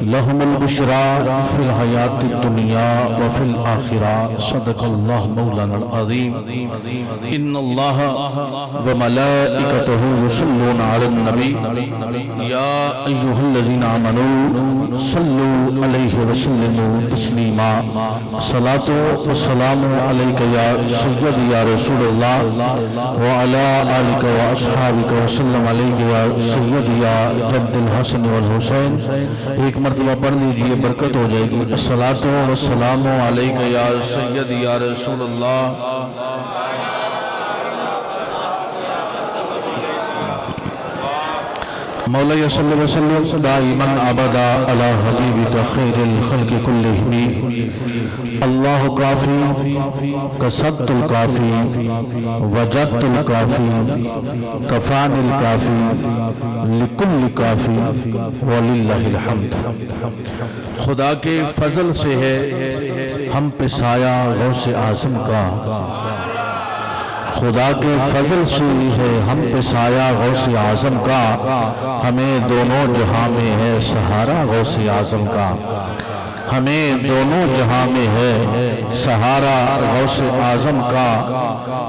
لهم البشرى في الحياة الدنيا وفي الآخرة صدق الله مولانا العظيم إن الله وملائكته يصلون على النبي يا أيها الذين آمنوا صلوا عليه وسلموا تسليما صلاة والسلام عليك يا سيدي يا رسول الله وعلى آلك وأصحابك وسلم عليك يا سيدي يا جد الحسن والحسين ایک مرتبہ پڑھ لیجئے برکت ہو جائے گی الصلاۃ والسلام علیک یا سیدی یا رسول اللہ مولا صلی وسلم دائما ابدا علی حبیبک خیر الخلق کلہم اللہ کافی کسبت الکافی وجدت الکافی کفان الکافی لکل کافی وللہ الحمد خدا کے فضل سے ہے ہم پہ سایہ غوث اعظم کا خدا کے فضل سے ہے ہم پہ سایہ غوث اعظم کا ہمیں دونوں جہاں میں ہے سہارا غوث اعظم کا ہمیں دونوں جہاں میں ہے سہارا غوث اعظم کا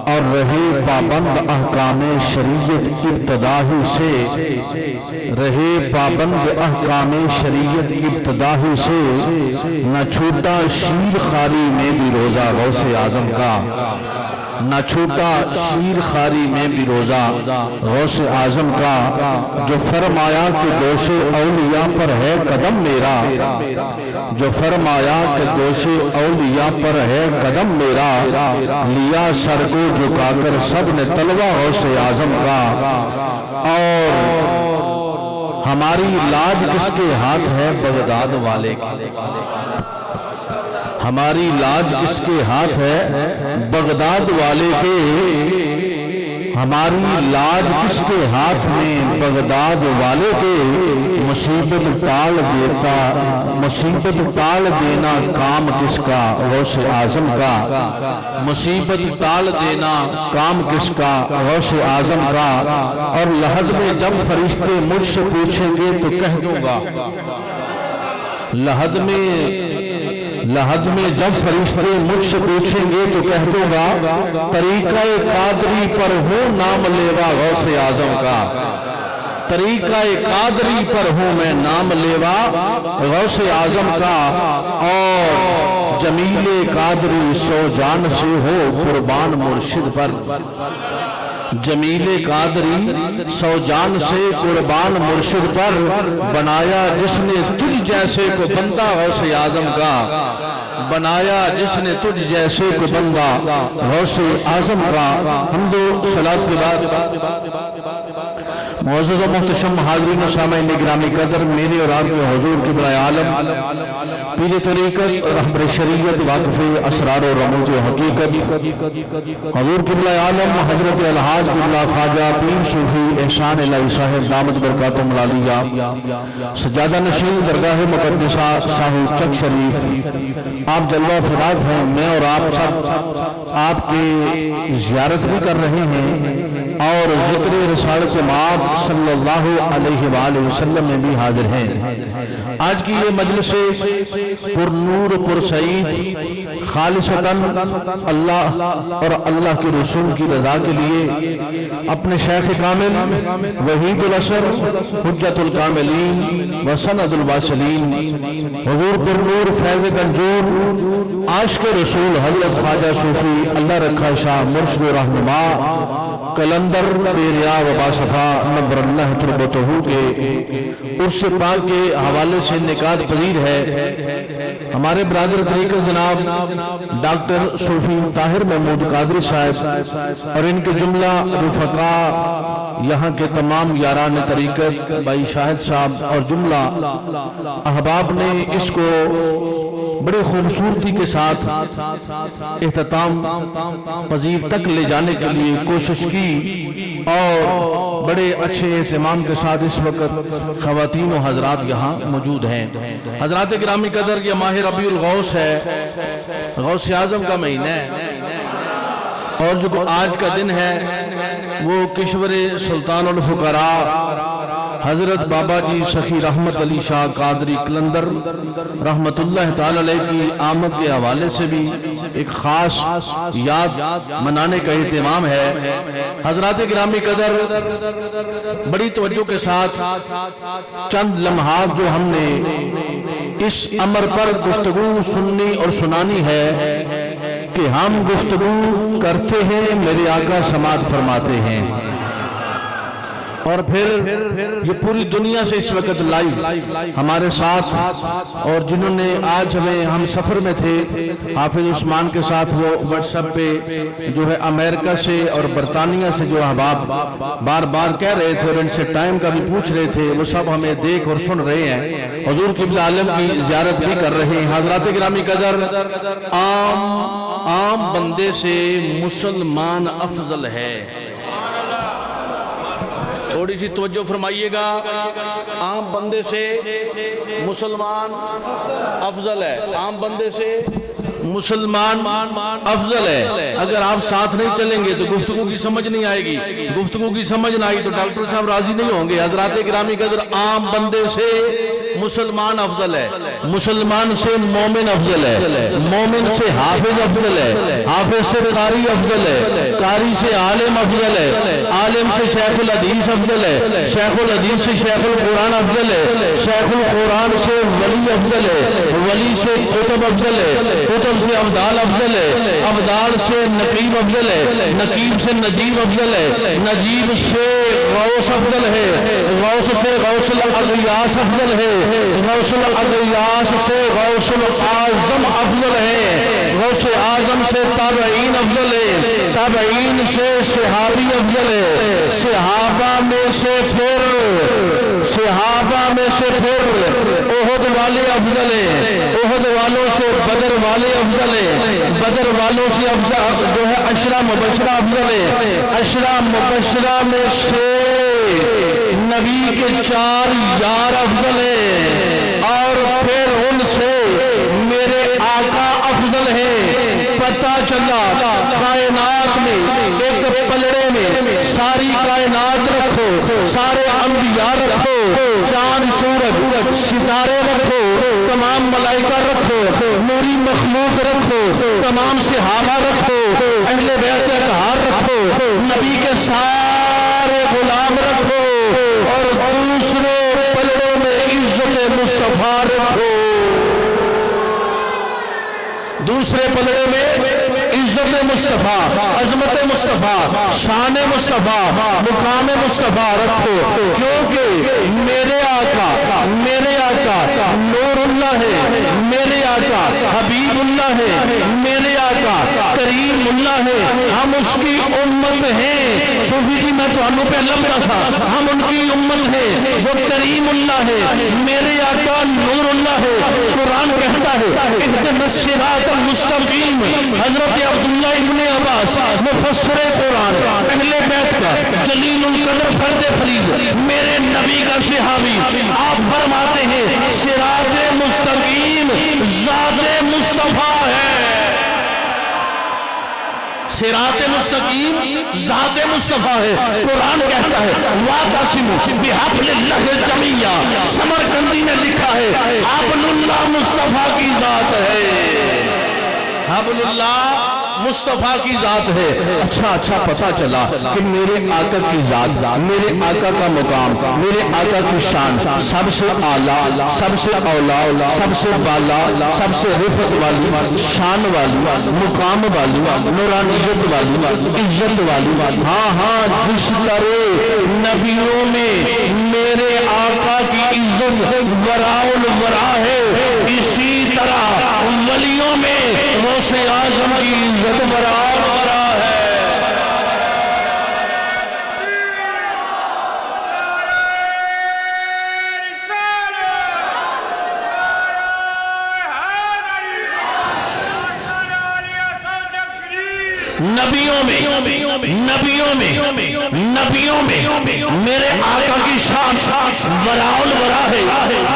اور رہے پابند احکام شریعت ابتدا ہی سے رہے پابند احکام شریعت ابتدا ہی سے نہ چھوٹا شیر خاری میں بھی روزہ غوث اعظم کا نہ چھوٹا شیر خاری میں بھی روزہ غوث اعظم کا جو فرمایا کہ دوش اولیاء پر ہے قدم میرا جو فرمایا کہ دوش اولیاء پر ہے قدم میرا لیا سر کو جھکا کر سب نے طلبہ غوث اعظم کا اور ہماری لاج کس کے ہاتھ ہے بغداد والے کی ہماری لاج کس کے ہاتھ ہے بغداد والے کے ہماری لاج کس کے ہاتھ میں بغداد والے کے مصیبت ٹال دینا کام کس کا غوث اعظم کا مصیبت ٹال دینا کام کس کا غوث اعظم کا اور لحد میں جب فرشتے مجھ سے پوچھیں گے تو کہہ دوں گا لحد میں جب فرشتے مجھ سے پوچھیں گے تو کہہ دوں گا طریقہ قادری پر ہوں نام لیوا غوث اعظم کا طریقہ قادری پر ہوں میں نام لیوا غوث اعظم کا اور جمیل قادری سو جان سے ہو قربان مرشد پر جمیل قادری سو جان سے قربان مرشد پر بنایا جس نے تجھ جیسے کو بندہ غوث اعظم کا بنایا جس نے تجھ جیسے کو بندہ غوث اعظم کا حمد و صلاۃ کے بعد معزز و محتشم حاضرین و سامعین گرامی قدر میرے اور آپ کے حضور قبلہ عالم پیر طریقت رہبر شریعت واقف اسرار و رموز حقیقت حضور قبلہ عالم حضرت الحاج قبلہ خواجہ پیر صوفی احسان الہی صاحب دامت برکاتہم العالیہ سجادہ نشین درگاہ مقدسہ صاحب چک شریف آپ جلوہ فراز ہیں میں اور آپ سب آپ کی زیارت بھی کر رہے ہیں اور ذکر رسالت مآب صلی اللہ علیہ وآلہ وسلم میں بھی حاضر ہیں آج کی یہ مجلس پر نور پر سعید خالصتاً اللہ اور اللہ کے رسول کی رضا کے لیے اپنے شیخ کامل وحید الاسر حجت الکاملین وسند الواصلین حضور پر نور فیض گنجور عاشق رسول حضرت خواجہ صوفی اللہ رکھا شاہ مرشد و رہنما کلندر بیریا و باصفا نور اللہ تربتہ کے عرش پاک کے حوالے سے نکات پذیر ہے ہمارے برادر طریقت جناب ڈاکٹر صوفی طاہر محمود قادری صاحب اور ان کے جملہ رفقا یہاں کے تمام یاران طریقت بھائی شاہد صاحب اور جملہ احباب نے اس کو بڑے خوبصورتی کے ساتھ اختتام پذیر تک لے جانے کے لیے کوشش کی اور بڑے اچھے اہتمام کے ساتھ اس وقت خواتین و حضرات یہاں موجود ہیں حضرات گرامی قدر یہ ماہ ربیع الغوث ہے غوث اعظم کا مہینہ ہے اور جو آج کا دن ہے وہ کشور سلطان الفقراء حضرت بابا جی سخی رحمت علی شاہ قادری قلندر رحمت اللہ تعالی علیہ کی آمد کے حوالے سے بھی ایک خاص یاد منانے کا اہتمام ہے۔ حضرات گرامی قدر، بڑی توجہ کے ساتھ چند لمحات جو ہم نے اس امر پر گفتگو سننی اور سنانی ہے کہ ہم گفتگو کرتے ہیں، میرے آقا سماعت فرماتے ہیں، اور پھر یہ پوری دنیا سے اس وقت لائیو ہمارے ساتھ، اور جنہوں نے آج ہم سفر میں تھے حافظ عثمان کے ساتھ، وہ واٹس ایپ پہ جو ہے امریکہ سے اور برطانیہ سے جو احباب بار بار کہہ رہے تھے اور ان سے ٹائم کا بھی پوچھ رہے تھے، وہ سب ہمیں دیکھ اور سن رہے ہیں، حضور قبلہ عالم کی زیارت بھی کر رہے ہیں۔ حضرات گرامی قدر، عام بندے سے مسلمان افضل ہے۔ تھوڑی سی توجہ فرمائیے گا، عام بندے سے مسلمان افضل ہے، عام بندے سے مسلمان افضل ہے۔ اگر آپ ساتھ نہیں چلیں گے تو گفتگو کی سمجھ نہیں آئے گی، گفتگو کی سمجھ نہ آئی تو ڈاکٹر صاحب راضی نہیں ہوں گے۔ حضرات گرامی قدر، عام بندے سے مسلمان افضل ہے، مسلمان سے مومن افضل ہے، مومن سے حافظ افضل ہے، حافظ سے قاری افضل ہے، قاری سے عالم افضل ہے، عالم سے شیخ الحدیث افضل ہے، شیخ الحدیث سے شیخ القرآن افضل ہے، شیخ القرآن سے ولی افضل ہے، ولی سے قطب افضل ہے، قطب سے ابدال افضل ہے، ابدال سے نقیب افضل ہے، نقیب سے نجیب افضل ہے، نجیب سے غوث افضل ہے، غوث سے غوث الاغیاث افضل ہے، غوث الاغیاث سے غوث الاعظم افضل ہے، غوث اعظم سے تابعین افضل ہے، تابعین سے صحابی افضل ہے، صحابہ میں سے پھر احد والے افضل ہیں، احد والوں سے بدر والے افضل ہیں، بدر والوں سے جو ہے عشرہ مبشرہ افضل ہے، عشرہ مبشرہ میں سے نبی کے 4 یار افضل ہیں، اور پھر ان سے میرے آقا افضل ہیں۔ پتہ چلا کائنات میں ایک پلڑے میں ساری کائنات رکھو، سارے انبیاء رکھو، چاند سورج ستارے رکھو، تمام ملائکہ رکھو، نوری مخلوق رکھو، تمام صحابہ رکھو، اہل بیت اطہار رکھو، نبی کے سارے غلام رکھو، اور دوسرے پلڑے میں عزت مصطفیٰ رکھو، دوسرے پلڑے میں عزت مصطفیٰ، عظمت مصطفیٰ، شان مصطفیٰ، مقام مصطفیٰ رکھو، کیونکہ میرے آقا نور اللہ ہے، میرے آقا حبیب اللہ ہے، میرے آقا کریم اللہ ہے، ہم اس کی امت ہیں۔ صوفی جی میں تو انہوں پہ لمتا تھا، ہم ان کی امت ہیں، وہ کریم اللہ ہے، میرے آقا نور اللہ ہے۔ قرآن کہتا ہے اہدنا الصراط المستقیم، حضرت عبداللہ ابن عباس مفسر قرآن، اہل بیت کا جلیل القدر فرد فرید، میرے نبی کا صحابی، آپ فرماتے ہیں صراط مستقیم ذات مصطفیٰ ہے، صراط مستقیم ذات مصطفیٰ ہے۔ قرآن کہتا ہے وَاعْتَصِمُوا بِحَبْلِ اللَّهِ جَمِيعًا، سمرقندی نے لکھا ہے حبل اللہ مصطفیٰ کی ذات ہے، حبل اللہ مصطفیٰ کی ذات ہے۔ اچھا پتہ چلا کہ میرے آقا کی ذات، میرے آقا کا مقام، میرے آقا کی شان سب سے اعلیٰ، سب سے اولا، سب سے بالا، سب سے رفعت والی، شان والی، مقام والی، نورانیت والی، عزت والی۔ ہاں جس طرح نبیوں میں میرے آقا کی عزت وراء الورا ہے، اسی طرح ولیوں میں غوث اعظم کی عزت وراء الورا ہے۔ نبیوں میں میرے آقا کی شان وراء الورا ہے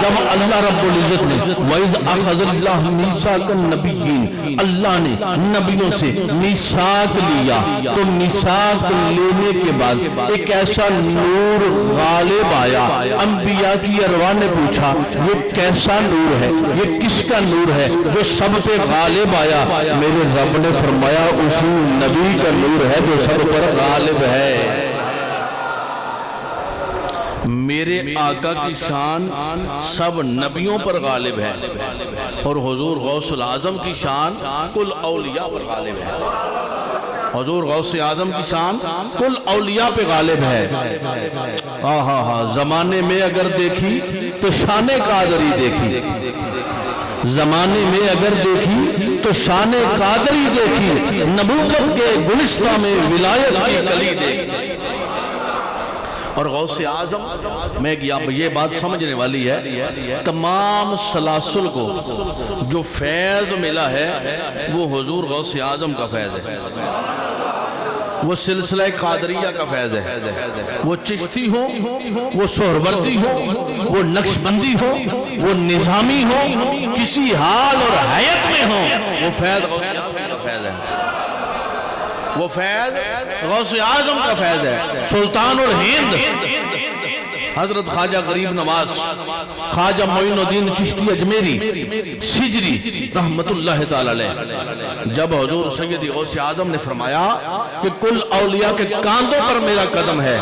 جب اللہ رب العزت نے وَإِذْ أَخَذَ اللَّهُ مِيثَاقَ النَّبِيِّينَ اللہ نے نبیوں سے میثاق لیا تو میثاق لینے کے بعد ایک ایسا نور غالب آیا انبیاء کی ارواح نے پوچھا یہ کیسا نور ہے یہ کس کا نور ہے جو سب پہ غالب آیا میرے رب نے فرمایا اسی نبی کا نور ہے جو سب پر غالب ہے میرے آقا کی شان سب نبیوں پر غالب ہے اور حضور غوث العظم کی شان کل اولیاء پر غالب ہے حضور غوث اعظم کی شان کل اولیاء پہ غالب ہے زمانے میں اگر دیکھی تو شان قادری دیکھی زمانے میں اگر دیکھی تو شان قادری دیکھی نبوت کے گلستہ میں ولایت کی کلی دیکھی اور غوث اعظم میں یہ بات سمجھنے والی ہے تمام سلاسل کو جو فیض ملا ہے وہ حضور غوث اعظم کا فیض ہے وہ سلسلہ قادریہ کا فیض ہے وہ چشتی ہو وہ سہروردی ہو وہ نقشبندی ہو وہ نظامی ہو کسی حال اور حیت میں ہو وہ فیض غوث اعظم کا فیض ہے وہ فیض غوث اعظم کا فیض ہے سلطان الہند حضرت خواجہ غریب نواز خواجہ معین الدین چشتی اجمیری سجری رحمت اللہ تعالی علیہ جب حضور سیدی غوث اعظم نے فرمایا کہ کل اولیاء کے کاندھوں پر میرا قدم ہے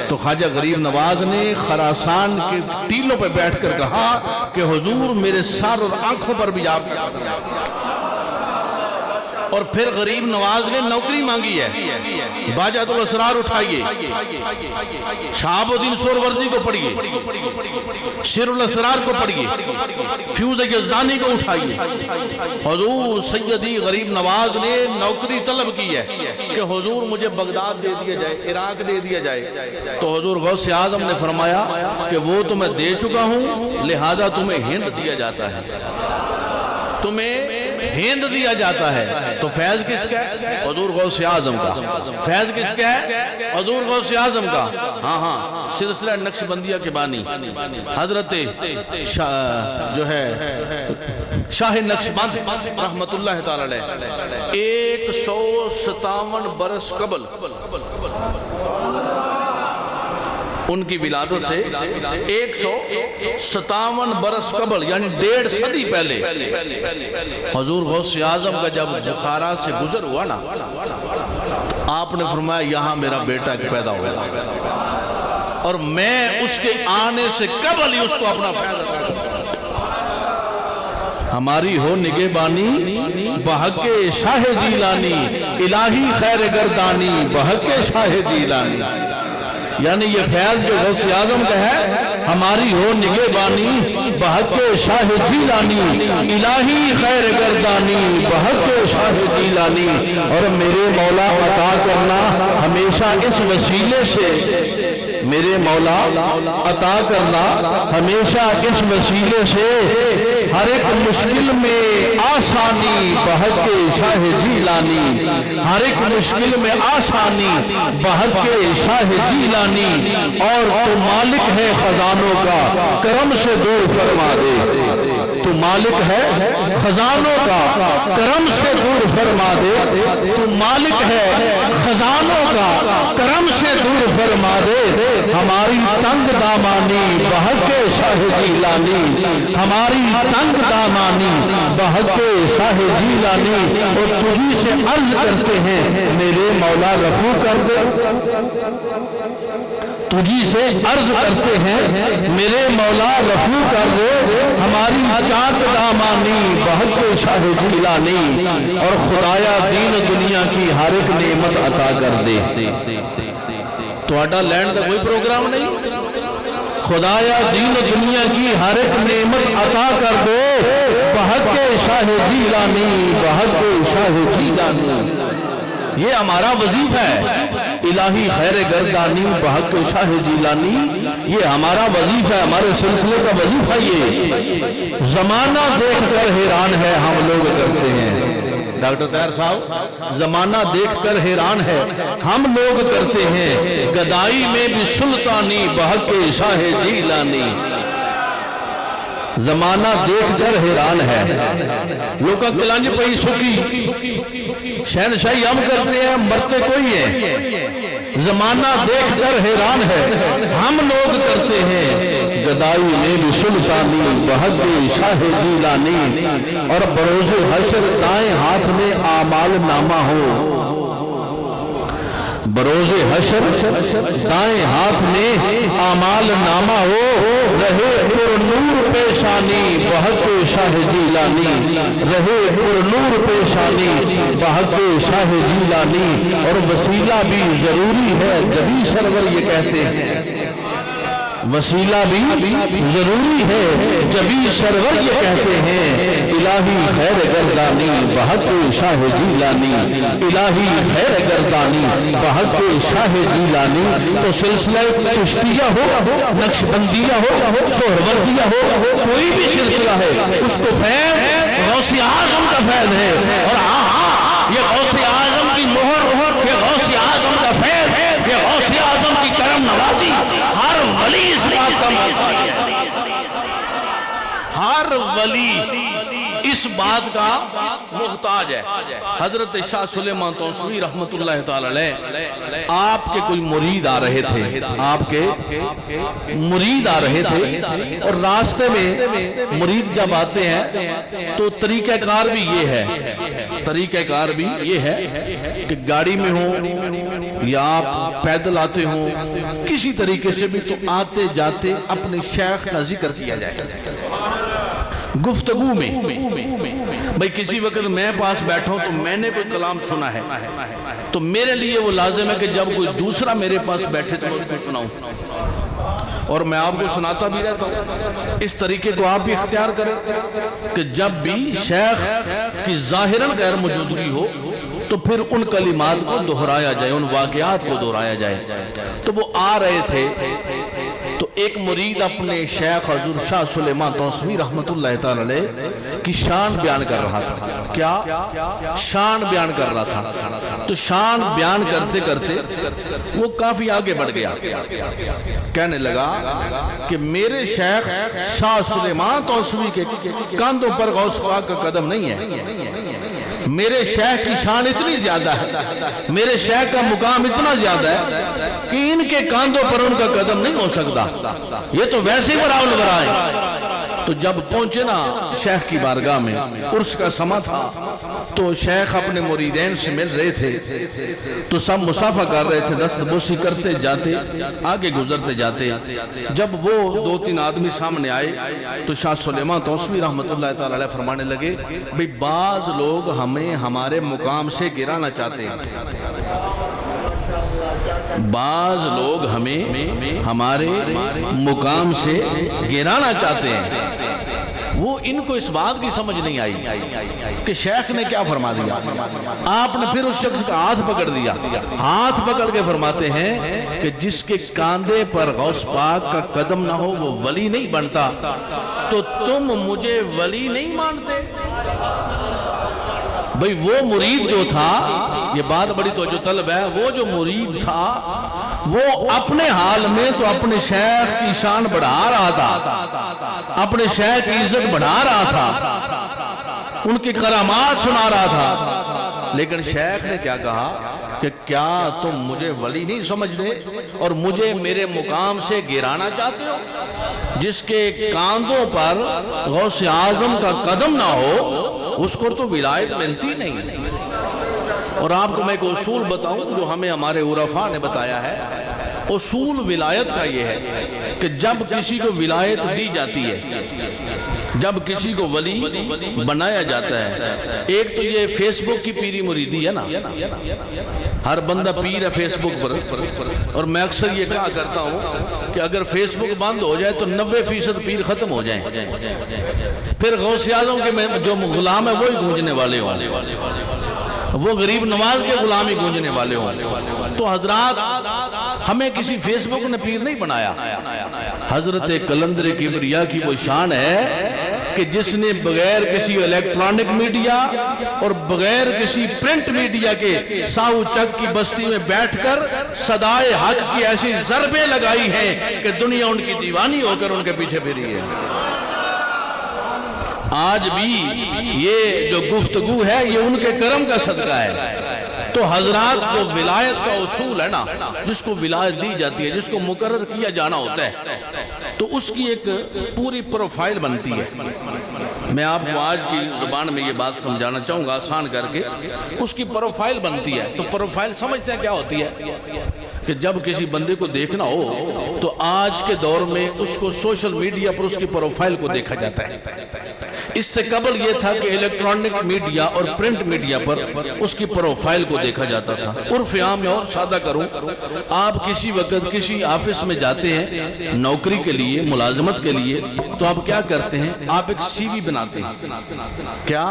تو خواجہ غریب نواز نے خراسان کے ٹیلوں پہ بیٹھ کر کہا کہ حضور میرے سر اور آنکھوں پر بھی آپ اور پھر غریب نواز نے نوکری مانگی ہے باجات الاسرار اٹھائیے شہاب الدین سہروردی کو پڑھیے شیر الاسرار کو پڑھیے فیوز یزدانی کو اٹھائیے حضور سیدی غریب نواز نے نوکری طلب کی ہے کہ حضور مجھے بغداد دے دیا جائے عراق دے دیا جائے تو حضور غوث اعظم نے فرمایا کہ وہ تو میں دے چکا ہوں لہذا تمہیں ہند دیا جاتا ہے تمہیں ہند دیا جاتا ہے تو فیض کس کا ہے حضور غوث اعظم کا فیض کس کا ہے حضور غوث اعظم کا ہاں سلسلہ نقشبندیہ کے بانی حضرت جو ہے شاہ نقشبند رحمت اللہ تعالی علیہ 157 برس قبل ان کی ولادت سے 157 برس قبل یعنی 1.5 صدی پہلے حضور غوث اعظم کا جب بخارا سے گزر ہوا نا آپ نے فرمایا یہاں میرا بیٹا پیدا ہوا اور میں اس کے آنے سے قبل ہی اس کو اپنا فیض ہماری ہو نگہبانی بحق شاہ جیلانی الہی خیر گردانی بحق شاہ جیلانی یعنی یہ فیض جو غوث اعظم کا ہے ہماری ہو نگہبانی بحق شاہ جیلانی الہی خیر گردانی بحق شاہ جیلانی اور میرے مولا عطا کرنا ہمیشہ اس وسیلے سے میرے مولا عطا کرنا ہمیشہ اس وسیلے سے ہر ایک مشکل میں آسانی بحق شاہ جیلانی ہر ایک مشکل میں آسانی بحق شاہ جیلانی اور تو مالک ہے خزانوں کا کرم سے دور فرما دے تو مالک ہے خزانوں کا کرم سے دور فرما دے تو مالک ہے خزانوں کا کرم سے دور فرما دے ہماری تنگ دامانی بحق شاہ جیلانی ہماری تنگ دامانی بحق شاہ جیلانی اور تجھی سے عرض کرتے ہیں میرے مولا رفو کر دے تجھی سے عرض کرتے ہیں میرے مولا رفو کر دے ہماری چاک دامانی بحق شاہ جیلانی اور خدایا دین دنیا کی ہر ایک نعمت عطا کر دے تو اڈا لینڈ کا کوئی پروگرام نہیں خدایا دین دنیا کی ہر ایک نعمت عطا کر دے بحق شاہ جیلانی بحق شاہ جیلانی یہ ہمارا وظیفہ ہے الہی خیر گردانی بحق شاہ جیلانی یہ ہمارا وظیفہ ہے ہمارے سلسلے کا وظیفہ یہ زمانہ دیکھ کر حیران ہے ہم لوگ کرتے ہیں ڈاکٹر طاہر صاحب زمانہ دیکھ کر حیران ہے ہم لوگ کرتے ہیں گدائی میں بھی سلطانی بحق شاہ جیلانی زمانہ دیکھ کر حیران ہے لوگا کلانج پئی سکی شہنشاہی ہم کرتے ہیں مرتے کوئی ہے زمانہ دیکھ کر حیران ہے ہم لوگ کرتے ہیں گدائی میں بھی سلطانی بحق شاہ جیلانی اور بروز حشر دائیں ہاتھ میں اعمال نامہ ہو بروز حشر دائیں ہاتھ میں اعمال نامہ ہو رہے پر نور پیشانی بحق شاہ جیلانی رہے پر نور پیشانی بحق شاہ جیلانی اور وسیلہ بھی ضروری ہے جبھی سرور یہ کہتے ہیں وسیلہ بھی ضروری ہے جبھی سرور یہ کہتے ہیں الہی خیر گردانی بحق شاہ جیلانی الہی خیر گردانی بحق شاہ جیلانی تو سلسلہ چشتیہ ہو نقش بندیہ ہو سہروردیہ ہو کوئی بھی سلسلہ ہے اس کو فیض غوث اعظم کا فیض ہے اور یہ غوث اعظم کی مہر یہ غوث اعظم کا فیض یہ غوث اعظم کی کرم نوازی ہر ولی اس بات کا ہر ولی اس بات کا محتاج ہے حضرت شاہ سلیمان توسوی رحمت اللہ تعالی علیہ آپ کے کوئی مرید آ رہے تھے آپ کے مرید آ رہے تھے اور راستے میں مرید جب آتے ہیں تو طریقہ کار بھی یہ ہے طریقہ کار بھی یہ ہے کہ گاڑی میں ہوں یا آپ پیدل آتے ہوں کسی طریقے سے بھی تو آتے جاتے اپنے شیخ کا ذکر کیا جائے گفتگو میں بھئی کسی وقت میں پاس بیٹھا ہوں تو میں نے کوئی کلام سنا ہے تو میرے لیے وہ لازم ہے کہ جب کوئی دوسرا میرے پاس بیٹھے تو میں اس کو سناؤں اور میں آپ کو سناتا بھی رہتا ہوں اس طریقے کو آپ بھی اختیار کریں کہ جب بھی شیخ کی ظاہراً غیر موجودگی ہو تو پھر ان کلمات کو دہرایا جائے ان واقعات کو دہرایا جائے تو وہ آ رہے تھے تو ایک مرید اپنے شیخ حضور شاہ سلیمان توسوی رحمت اللہ تعالی علیہ کی شان بیان کر رہا تھا کیا شان بیان کر رہا تھا تو شان بیان کرتے کرتے وہ کافی آگے بڑھ گیا کہنے لگا کہ میرے شیخ شاہ سلیمان توسوی کے کاندھوں پر غوث پاک کا قدم نہیں ہے میرے شیخ کی شان اتنی زیادہ ہے میرے شیخ کا مقام اتنا زیادہ ہے کہ ان کے کاندھوں پر ان کا قدم نہیں ہو سکتا یہ تو ویسے ہی براؤل برائیں تو جب پہنچے نا شیخ کی بارگاہ میں عرس کا سما تھا تو شیخ اپنے مریدین سے مل رہے تھے تو سب مصافحہ کر رہے تھے دست بوسی کرتے جاتے آگے گزرتے جاتے جب وہ دو تین آدمی سامنے آئے تو شاہ سلیمان توسوی رحمت اللہ تعالی علیہ فرمانے لگے بھئی بعض لوگ ہمیں ہمارے مقام سے گرانا چاہتے ہیں بعض لوگ ہمیں ہمارے مقام سے گرانا چاہتے ہیں وہ ان کو اس بات کی سمجھ نہیں آئی کہ شیخ نے کیا فرما دیا آپ نے پھر اس شخص کا ہاتھ پکڑ دیا ہاتھ پکڑ کے فرماتے ہیں کہ جس کے کاندھے پر غوث پاک کا قدم نہ ہو وہ ولی نہیں بنتا تو تم مجھے ولی نہیں مانتے بھئی وہ مرید جو تھا یہ بات بڑی توجہ طلب ہے وہ جو مرید تھا وہ اپنے حال میں تو اپنے شیخ کی شان بڑھا رہا تھا اپنے شیخ کی عزت بڑھا رہا تھا ان کی کرامات سنا رہا تھا لیکن شیخ نے کیا کہا کہ کیا تم مجھے ولی نہیں سمجھ رہے اور مجھے میرے مقام سے گرانا چاہتے ہو جس کے کاندھوں پر غوث اعظم کا قدم نہ ہو اس کو تو ولایت ملتی نہیں اور آپ کو میں ایک اصول بتاؤں جو ہمیں ہمارے عرفاء نے بتایا ہے اصول ولایت کا یہ ہے کہ جب کسی کو ولایت دی جاتی ہے جب کسی کو ولی بنایا جاتا ہے ایک تو یہ فیس بک کی پیری مریدی ہے نا ہر بندہ پیر ہے فیس بک پر اور میں اکثر یہ کہا کرتا ہوں کہ اگر فیس بک بند ہو جائے تو 90% پیر ختم ہو جائیں پھر غوث اعظم کے جو غلام ہے وہی گونجنے والے ہوں وہ غریب نواز کے غلام ہی گونجنے والے ہوں تو حضرات ہمیں کسی فیس بک نے پیر نہیں بنایا حضرت قلندر کبریا کی وہ شان ہے کہ جس نے بغیر کسی الیکٹرانک میڈیا اور بغیر کسی پرنٹ میڈیا کے ساؤ چک کی بستی میں بیٹھ کر صدائے حق کی ایسی ضربیں لگائی ہیں کہ دنیا ان کی دیوانی ہو کر ان کے پیچھے پھری ہے۔ آج بھی یہ جو گفتگو ہے یہ ان کے کرم کا صدقہ ہے۔ تو حضرات جو ولایت کا اصول ہے نا، جس کو ولایت دی جاتی ہے، جس کو مقرر کیا جانا ہوتا ہے، تو اس کی ایک پوری پروفائل بنتی ہے۔ میں آپ کو آج کی زبان میں یہ بات سمجھانا چاہوں گا آسان کر کے۔ اس کی پروفائل بنتی ہے، تو پروفائل سمجھتے ہیں کیا ہوتی ہے کہ جب کسی بندے کو دیکھنا ہو تو آج کے دور میں اس کو سوشل میڈیا پر اس کی پروفائل کو دیکھا جاتا ہے۔ اس سے قبل یہ تھا کہ الیکٹرانک میڈیا اور پرنٹ میڈیا پر اس کی پروفائل کو دیکھا جاتا تھا۔ عرف عام میں اور سادہ کروں، آپ کسی وقت کسی آفس میں جاتے ہیں نوکری کے لیے، ملازمت کے لیے، تو آپ کیا کرتے ہیں؟ آپ ایک سی وی بناتے ہیں۔ کیا؟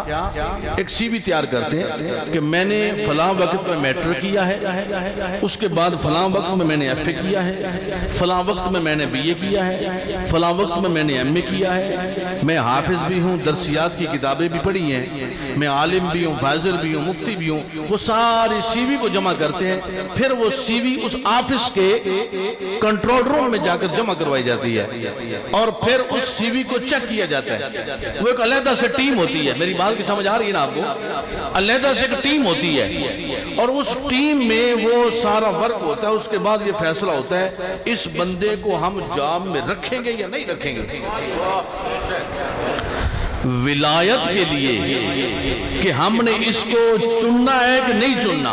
ایک سی وی تیار کرتے ہیں کہ میں نے فلاں وقت میں میٹرک کیا ہے، اس کے بعد فلاں وقت میں نے ایف اے کیا ہے، فلاں وقت میں نے بی اے کیا ہے، فلاں وقت میں نے ایم اے کیا ہے، میں حافظ بھی ہوں، درسیات کی کتابیں بھی پڑھی ہیں، میں عالم بھی ہوں، فاضل بھی ہوں، مفتی بھی ہوں۔ وہ ساری سی وی کو جمع کرتے ہیں، پھر وہ سی وی اس آفس کے کنٹرول روم میں جا کر جمع کروائی جاتی ہے، اور پھر اس سی وی کو چیک کیا جاتا ہے۔ وہ ایک علیحدہ سے ٹیم ہوتی ہے، میری بات کی سمجھ آ رہی ہے نا آپ کو؟ علیحدہ سے ایک ٹیم ہوتی ہے، اور اس ٹیم میں وہ سارا ورک ہوتا ہے۔ اس کے بعد یہ فیصلہ ہوتا ہے اس بندے کو ہم جاب میں رکھیں گے یا نہیں رکھیں گے۔ ولایت کے لیے کہ ہم نے اس کو چننا ہے کہ نہیں چننا،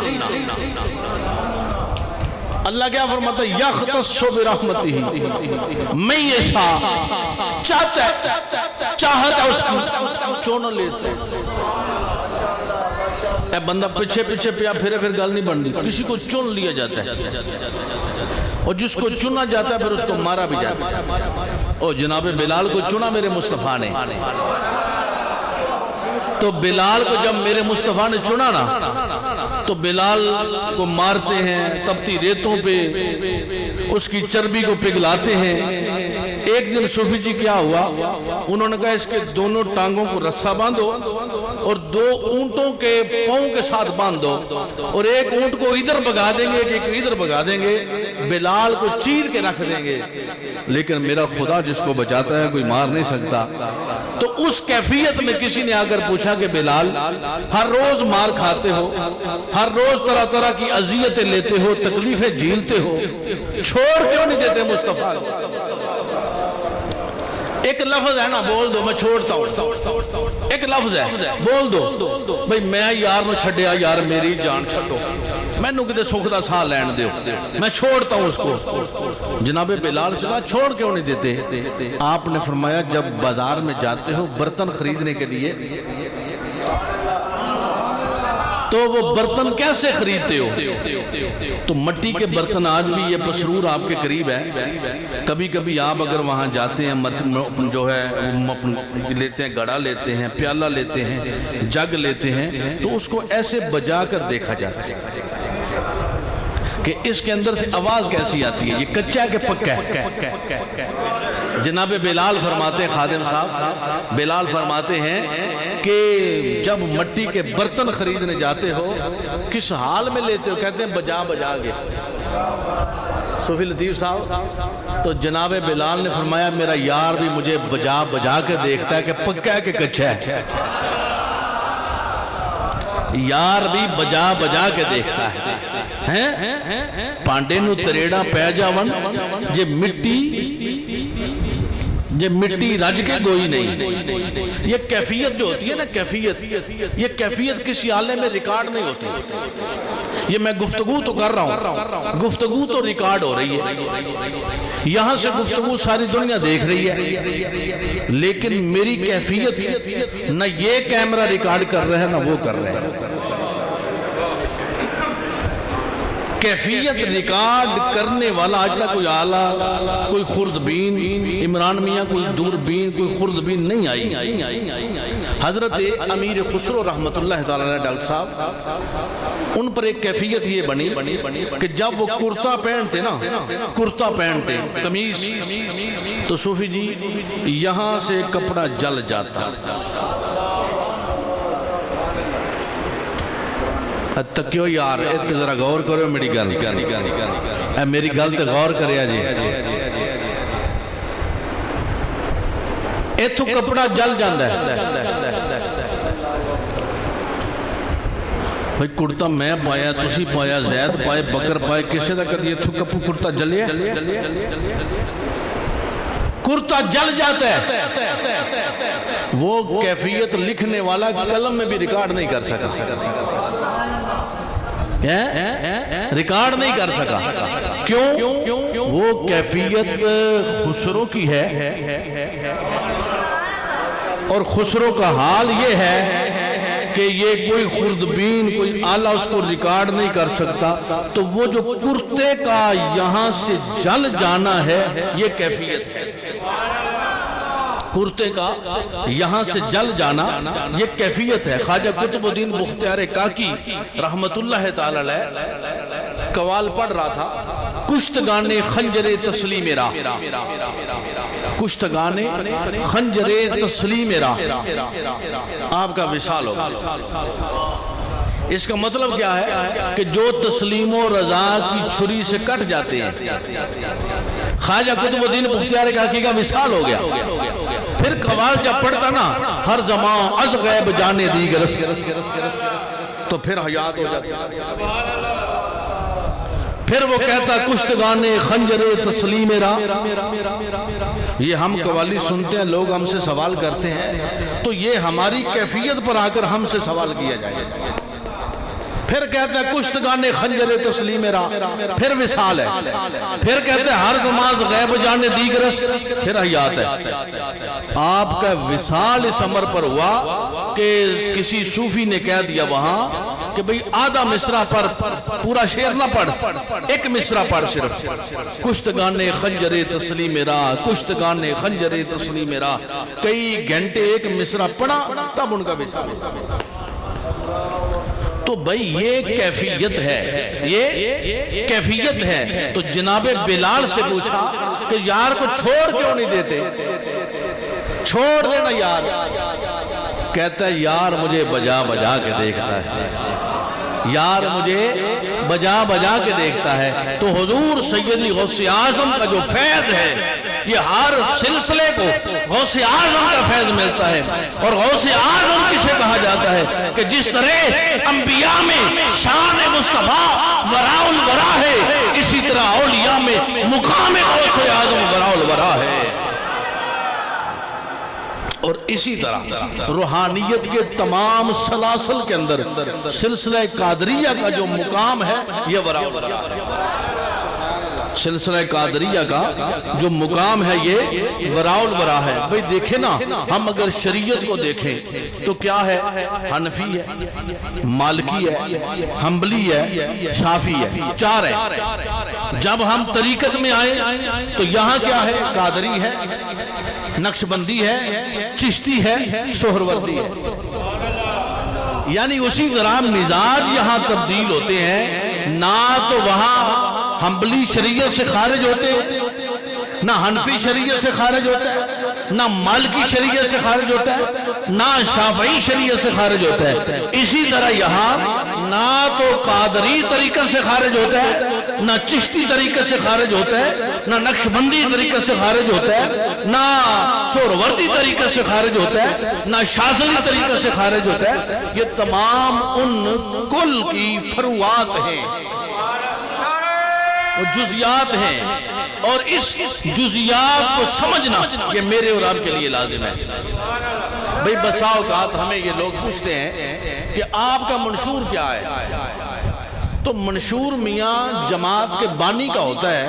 اللہ کیا فرماتا ہے؟ یختص برحمتہ من یشاء، چاہتا ہے اس کو چن لیتا ہے۔ اے بندہ پیچھے پیچھے پیا پھر گل نہیں بن رہی، کسی کو چن لیا جاتا ہے، اور جس کو چنا جاتا ہے پھر اس کو مارا بھی جاتا ہے۔ اور جناب بلال کو چنا میرے مصطفیٰ نے، تو بلال کو جب میرے مصطفیٰ نے چنا نا، تو بلال کو مارتے ہیں، تپتی ریتوں پہ اس کی چربی کو پگھلاتے ہیں۔ ایک دن صوفی جی کیا ہوا، انہوں نے کہا اس کے دونوں ٹانگوں کو رسہ باندھو اور دو اونٹوں کے پاؤں کے ساتھ باندھو، اور ایک اونٹ کو ادھر بگا دیں گے، ایک ادھر بگا دیں گے، بلال کو چیر کے رکھ دیں گے، لیکن میرا خدا جس کو بچاتا ہے کوئی مار نہیں سکتا۔ تو اس کیفیت میں کسی نے آ کر پوچھا کہ بلال ہر روز مار کھاتے ہو، ہر روز طرح طرح کی اذیتیں لیتے ہو، تکلیفیں جھیلتے ہو، چھوڑ کیوں نہیں دیتے مصطفیٰ؟ ایک لفظ ہے نا، بول دو میں چھوڑتا ہوں، ایک لفظ ہے بول دو بھئی میں یار نو چھڑیا، یار میری جان چھڑو، میں نو کتے سکھ دا سا لین دیو، میں چھوڑتا ہوں اس کو۔ جناب بلال سے کہا چھوڑ کیوں نہیں دیتے؟ آپ نے فرمایا جب بازار میں جاتے ہو برتن خریدنے کے لیے تو وہ برتن کیسے خریدتے ہو؟ تو مٹی کے برتن آج بھی یہ پسرور آپ کے قریب ہے، کبھی کبھی آپ اگر وہاں جاتے ہیں جو ہے لیتے ہیں، گڑا لیتے ہیں، پیالہ لیتے ہیں، جگ لیتے ہیں، تو اس کو ایسے بجا کر دیکھا جاتا ہے کہ اس کے اندر سے آواز کیسی آتی ہے، یہ کچا ہے کہ پکا ہے؟ جناب بلال فرماتے ہیں، خادم صاحب بلال فرماتے ہیں کہ جب مٹی کے برتن خریدنے جاتے ہو کس حال میں لیتے ہو؟ کہتے ہیں بجا بجا کے۔ صوفی لطیف صاحب تو جناب بلال نے فرمایا میرا یار بھی مجھے بجا بجا کے دیکھتا ہے کہ پکا ہے کہ کچا ہے، یار بھی بجا بجا کے دیکھتا ہے۔ پانڈے نو تریڑا پہ جاون جے مٹی رج کے گوئی نہیں۔ یہ کیفیت جو ہوتی ہے نا، کیفیت، یہ کیفیت کسی آلے میں ریکارڈ نہیں ہوتی۔ یہ میں گفتگو تو کر رہا ہوں، گفتگو تو ریکارڈ ہو رہی ہے، یہاں سے گفتگو ساری دنیا دیکھ رہی ہے، لیکن میری کیفیت نہ یہ کیمرہ ریکارڈ کر رہا ہے نہ وہ کر رہا ہے۔ کیفیت ریکارڈ کرنے والا آج تک کوئی آلہ، کوئی خوردبین، عمران میاں کوئی دوربین، کوئی خوردبین نہیں آئی۔ حضرت امیر خسرو رحمت اللہ تعالیٰ علیہ ڈاکٹر صاحب، ان پر ایک کیفیت یہ بنی کہ جب وہ کرتا پہنتے نا، کرتا پہنتے قمیص، تو صوفی جی یہاں سے کپڑا جل جاتا۔ تکیو یار ایت ذرا غور کرو میری گل، اے میری گل تے غور کریا جی۔ ایتھو کپڑا جل جاندا ہے، بھئی کرتا میں پایا، تسی پایا، زید پائے، بکر پائے، کسے دا کدی ایتھو کپو کرتا جلیا؟ کرتا جل جاتا ہے۔ وہ کیفیت لکھنے والا قلم میں بھی ریکارڈ نہیں کر سکا، ریکارڈ نہیں کر سکا۔ کیوں؟ وہ کیفیت خسرو کی ہے، اور خسرو کا حال یہ ہے کہ یہ کوئی خوردبین، کوئی آلہ اس کو ریکارڈ نہیں کر سکتا، تو وہ جو کرتے کا یہاں سے جل جانا ہے یہ کیفیت ہے۔ کرتے کا یہاں سے جل جانا یہ کیفیت ہے۔ خواجہ قطب الدین بختیار کاکی رحمت اللہ تعالی علیہ قوال پڑھ رہا تھا، کشتگان خنجر تسلیم راہ، کشتگان خنجر تسلیم راہ، آپ کا وصال ہوگا۔ اس کا مطلب کیا ہے کہ جو تسلیم و رضا کی چھری سے کٹ جاتے ہیں، خواجہ قطب الدین بختیار کاکی کا وصال ہو گیا۔ پھر قوال جب پڑھتا نا، ہر زمان از غیب جانے دیگر، تو پھر حیات ہو جاتا۔ پھر وہ کہتا کشتگان خنجر تسلیم راہ۔ یہ ہم قوالی سنتے ہیں، لوگ ہم سے سوال کرتے ہیں، تو یہ ہماری کیفیت پر آ کر ہم سے سوال کیا جائے۔ پھر کہتا ہے کشتگان خنجر تسلیم راہ، پھر وصال ہے۔ پھر کہتا ہے ہر زمان غیب جانے دیگرست، پھر حیات ہے۔ آپ کا وصال اس امر پر ہوا کہ کسی صوفی نے کہہ دیا وہاں کہ بھئی آدھا مصرع پر پورا شعر نہ پڑھ، ایک مصرع پڑھ صرف، کشتگان خنجر تسلیم راہ، کشتگان خنجر تسلیم راہ۔ کئی گھنٹے ایک مصرع پڑھا، تب ان کا وصال ہوا۔ تو بھئی یہ کیفیت ہے، یہ کیفیت ہے۔ تو جناب بلال سے پوچھا کہ یار کو چھوڑ کیوں نہیں دیتے، چھوڑ دینا یار۔ کہتا ہے یار مجھے بجا بجا کے دیکھتا ہے، یار مجھے بجا بجا کے دیکھتا ہے۔ تو حضور سیدی غوث اعظم کا جو فیض ہے، یہ ہر سلسلے کو غوث اعظم کا فیض ملتا ہے۔ اور غوث اعظم کسے کہا جاتا ہے کہ جس طرح انبیاء میں شان مصطفیٰ وراء الورا ہے، اسی طرح اولیاء میں مقام غوث اعظم وراء الورا ہے۔ اور اسی طرح روحانیت کے تمام سلاسل کے اندر سلسلہ قادریہ کا جو مقام ہے یہ وراء الورا ہے۔ سلسلہ قادریہ کا جو مقام ہے یہ وراء الورا ہے۔ بھئی دیکھیں نا، ہم اگر شریعت کو دیکھیں تو کیا ہے؟ حنفی ہے، مالکی ہے، حنبلی ہے، شافعی ہے، چار ہے۔ جب ہم طریقت میں آئے تو یہاں کیا ہے؟ قادری ہے، نقشبندی ہے، چشتی ہے، سہروردی ہے۔ یعنی اسی طرح مزاج یہاں تبدیل ہوتے ہیں، نہ تو وہاں حنبلی شریعت سے خارج ہوتے، نہ حنفی شریعت سے خارج ہوتا ہے، نہ مالکی شریعت سے خارج ہوتا ہے، نہ شافعی شریعت سے خارج ہوتا ہے۔ اسی طرح یہاں نہ تو قادری طریقہ سے خارج ہوتا ہے، نہ چشتی طریقے سے خارج ہوتا ہے، نہ نقشبندی طریقے سے خارج ہوتا ہے، نہ سہروردی طریقے سے خارج ہوتا ہے، نہ شاذلی طریقے سے خارج ہوتا ہے۔ یہ تمام ان کل کی فروعات ہیں، وہ جزیات ہیں، اور اس جزیات کو سمجھنا یہ میرے اور آپ کے لیے لازم ہے۔ بھئی بسا اوقات ہمیں یہ لوگ پوچھتے ہیں کہ آپ کا منشور کیا ہے؟ تو منشور میاں جماعت کے بانی کا ہوتا ہے۔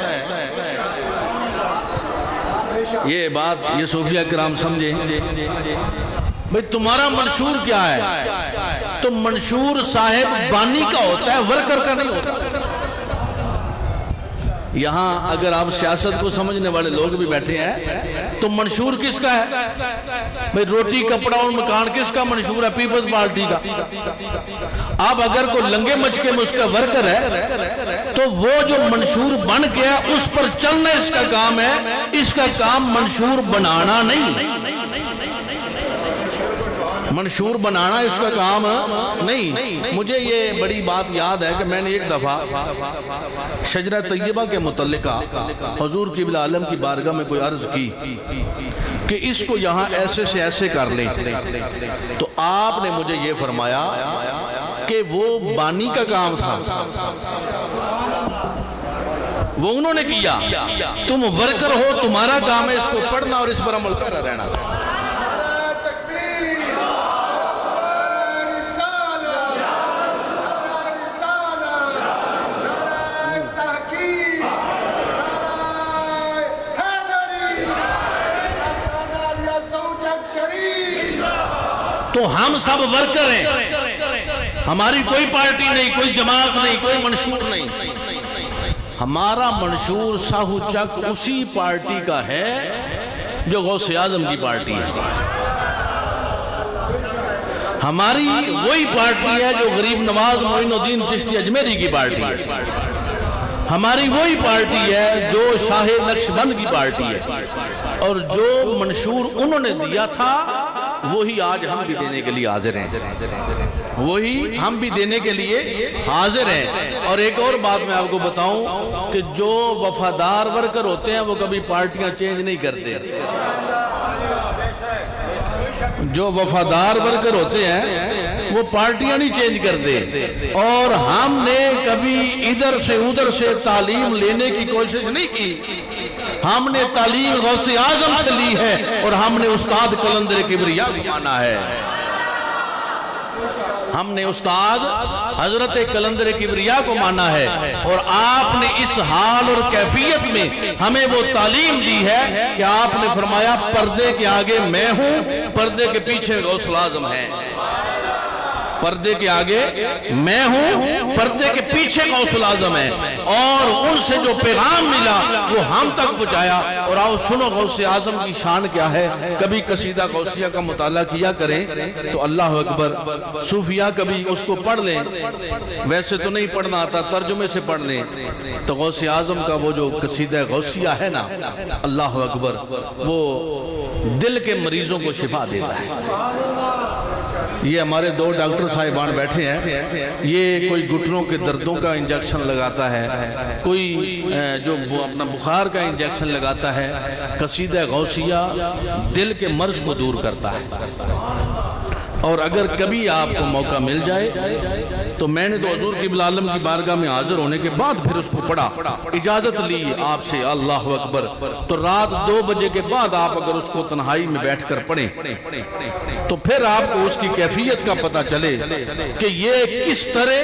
یہ بات یہ صوفیہ کرام سمجھیں۔ بھئی تمہارا منشور کیا ہے؟ تو منشور صاحب بانی کا ہوتا ہے، ورکر کا نہیں ہوتا۔ یہاں اگر آپ سیاست کو سمجھنے والے لوگ بھی بیٹھے ہیں تو منشور کس کا ہے بھئی؟ روٹی کپڑا اور مکان کس کا منشور ہے؟ پیپلز پارٹی کا۔ اب اگر کوئی لنگے مچکے میں اس کا ورکر ہے تو وہ جو منشور بن گیا اس پر چلنا اس کا کام ہے، اس کا کام منشور بنانا نہیں، منشور بنانا اس کا کام نہیں۔ مجھے یہ بڑی بات یاد ہے کہ میں نے ایک دفعہ شجرہ طیبہ کے متعلقہ حضور قبلہ عالم کی بارگاہ میں کوئی عرض کی کہ اس کو یہاں ایسے سے ایسے کر لیں، تو آپ نے مجھے یہ فرمایا کہ وہ بانی کا کام تھا، وہ انہوں نے کیا، تم ورکر ہو، تمہارا کام ہے اس کو پڑھنا اور اس پر عمل کرنا رہنا۔ تو ہم سب ورکر ہیں، ہماری کوئی پارٹی نہیں، کوئی جماعت نہیں، کوئی منشور نہیں۔ ہمارا منشور ساہو چک اسی پارٹی کا ہے جو غوث اعظم کی پارٹی ہے، ہماری وہی پارٹی ہے جو غریب نواز معین الدین چشتی اجمیری کی پارٹی ہے، ہماری وہی پارٹی ہے جو شاہ نقشبند کی پارٹی ہے، اور جو منشور انہوں نے دیا تھا وہی آج ہم بھی دینے کے لیے حاضر ہیں، وہی ہم بھی دینے کے لیے حاضر ہیں۔ اور ایک اور بات میں آپ کو بتاؤں کہ جو وفادار ورکر ہوتے ہیں وہ کبھی پارٹیاں چینج نہیں کرتے، جو وفادار ورکر ہوتے ہیں وہ پارٹیاں نہیں چینج کرتے، اور ہم نے کبھی ادھر سے ادھر سے تعلیم لینے کی کوشش نہیں کی، ہم نے تعلیم غوث اعظم سے لی ہے اور ہم نے استاد قلندر کبریا کو مانا ہے، ہم نے استاد حضرت قلندر کبریا کو مانا ہے، اور آپ نے اس حال اور کیفیت میں ہمیں وہ تعلیم دی ہے کہ آپ نے فرمایا پردے کے آگے میں ہوں، پردے کے پیچھے غوث اعظم ہے، پردے کے آگے میں ہوں، پردے کے پیچھے غوث اعظم ہے، اور ان سے جو پیغام ملا وہ ہم تک پہنچایا۔ اور آؤ سنو غوث اعظم کی شان کیا ہے، کبھی قصیدہ غوثیہ کا مطالعہ کیا کریں تو اللہ اکبر، صوفیہ کبھی اس کو پڑھ لیں، ویسے تو نہیں پڑھنا آتا، ترجمے سے پڑھ لیں تو غوث اعظم کا وہ جو قصیدہ غوثیہ ہے نا، اللہ اکبر، وہ دل کے مریضوں کو شفا دیتا ہے۔ یہ ہمارے دو ڈاکٹر صاحبان بیٹھے ہیں، یہ کوئی گھٹنوں کے دردوں کا انجیکشن لگاتا ہے، کوئی جو اپنا بخار کا انجیکشن لگاتا ہے، قصیدہ غوثیہ دل کے مرض کو دور کرتا ہے۔ اور اگر کبھی آپ کو موقع مل جائے تو میں نے تو حضور قبلہ عالم کی بارگاہ میں حاضر ہونے کے بعد پھر اس کو پڑھا، اجازت لی آپ سے، اللہ اکبر، تو رات 2 بجے کے بعد آپ اگر اس کو تنہائی میں بیٹھ کر پڑھیں تو پھر آپ کو اس کی کیفیت کا پتہ چلے کہ یہ کس طرح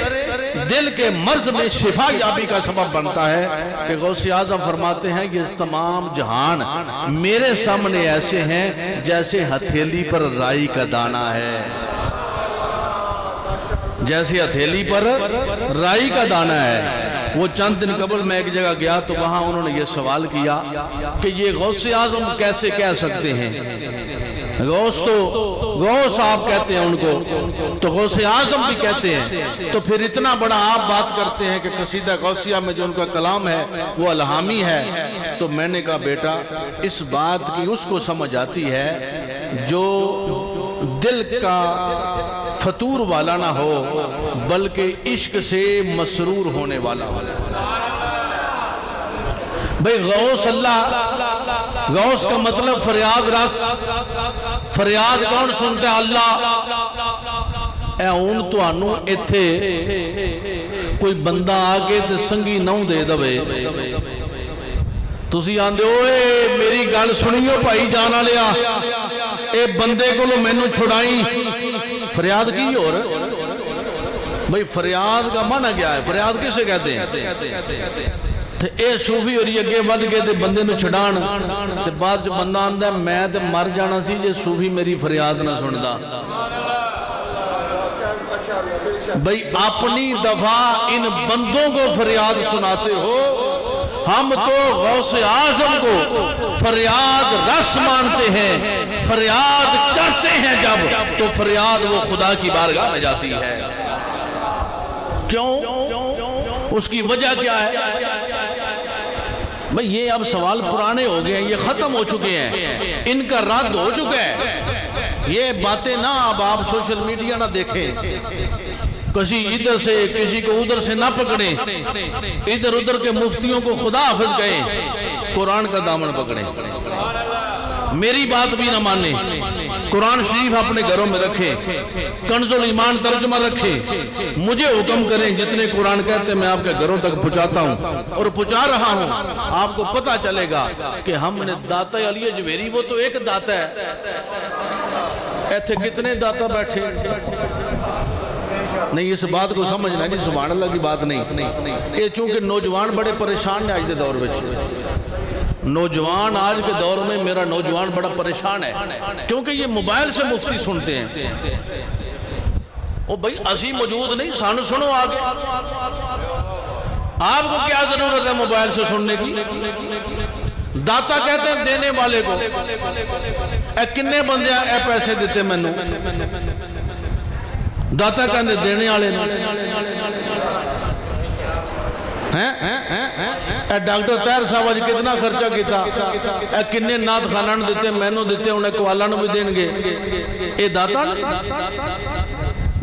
دل کے مرض میں شفا یابی کا سبب بنتا ہے کہ غوث اعظم فرماتے ہیں یہ تمام جہان میرے سامنے ایسے ہیں جیسے ہتھیلی پر رائی کا دانہ ہے، جیسے ہتھیلی پر رائی کا دانہ ہے۔ وہ چند دن قبل میں ایک جگہ گیا تو وہاں انہوں نے یہ سوال کیا کہ یہ غوث اعظم کیسے کہہ سکتے ہیں، غوث آپ کہتے ہیں ان کو، تو غوث اعظم بھی کہتے ہیں، تو پھر اتنا بڑا آپ بات کرتے ہیں کہ قصیدہ غوثیہ میں جو ان کا کلام ہے وہ الہامی ہے۔ تو میں نے کہا بیٹا اس بات کی اس کو سمجھ آتی ہے جو دل کا فطور والا نہ ہو بلکہ عشق سے مسرور ہونے والا ہو۔ بھئی غوث اللہ، غوث کا مطلب فریاد رس، فریاد کون سنتا ہے؟ اللہ۔ اے ہن تانوں ایتھے کوئی بندہ آگے تے سنگی نہ دے دوے، تسی آندے اوئے میری گل سنیو بھائی جان والیا، اے بندے کو مینوں چھڑائی، فریاد کی اور بھئی فریاد کا معنی کیا ہے؟ فریاد کسے کہتے ہیں؟ اے صوفی اور یہ اگے ود گئے تے بندے نو چھڑان تے بعد جو بندہ آندا ہے میں تے مر جانا سی جے صوفی میری فریاد نہ سندا۔ بھئی اپنی دفعہ ان بندوں کو فریاد سناتے ہو ہم تو غوث اعظم کو فریاد رس مانتے ہیں، فریاد کرتے ہیں جب تو فریاد وہ خدا کی بارگاہ میں جاتی ہے۔ کیوں؟ اس کی وجہ کیا ہے؟ بھئی یہ اب سوال پرانے ہو گئے ہیں، یہ ختم ہو چکے ہیں، ان کا رد ہو چکا ہے۔ یہ باتیں نہ اب آپ سوشل میڈیا نہ دیکھیں، کسی ادھر سے کسی کو ادھر سے نہ پکڑیں، ادھر ادھر کے مفتیوں کو خدا حافظ کہیں، قرآن کا دامن پکڑیں، میری بات بھی نہ مانیں، قرآن شریف اپنے گھروں میں رکھیں، کنز الایمان ترجمہ رکھیں، مجھے حکم کریں، جتنے قرآن کہتے ہیں میں آپ کے گھروں تک پہنچاتا ہوں اور پہنچا رہا ہوں۔ آپ کو پتہ چلے گا کہ ہم نے داتا علی جویری، وہ تو ایک داتا ہے، ایتھے کتنے داتا بیٹھے؟ نہیں، اس بات کو سمجھنا جی، سبحان اللہ کی بات نہیں۔ یہ چونکہ نوجوان بڑے پریشان ہیں آج کے دور میں، نوجوان آج کے دور میں میرا نوجوان بڑا پریشان ہے، کیونکہ یہ موبائل سے مفتی سنتے ہیں۔ او بھائی اسی موجود نہیں، سانو سنو آگے، آپ کو کیا ضرورت ہے موبائل سے سننے کی؟ داتا کہتے ہیں دینے والے کو، اے کنے بندے اے پیسے دیتے مینوں، داتا کہتے دینے والے اے ڈاکٹر طاہر صاحب آج کتنا خرچہ کیتا، اے کنے نات خانہ نے دیتے، مینوں دیتے، انہیں کوالا نے بھی دیں گے، اے داتا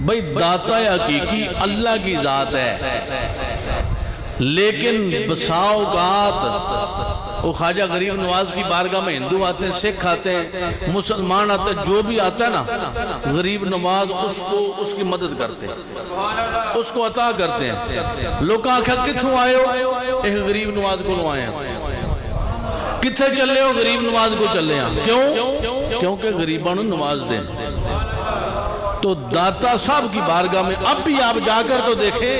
بھئی داتا حقیقی اللہ کی ذات ہے، لیکن بساؤ اوقات وہ خواجہ غریب نواز کی بارگاہ میں ہندو آتے ہیں، سکھ آتے ہیں، مسلمان آتے ہیں، جو بھی آتا ہے نا غریب نواز اس کی مدد کرتے ہیں، اس کو عطا کرتے ہیں۔ لوگ آنکھیں کتھوں آئے ہو؟ ایک غریب نواز کو لو آئے ہیں، کتھے چلے ہو؟ غریب نواز کو چلے ہیں۔ کیوں؟ کیونکہ غریباں نو نواز دیں۔ تو داتا صاحب کی بارگاہ میں اب بھی آپ جا کر تو دیکھیں،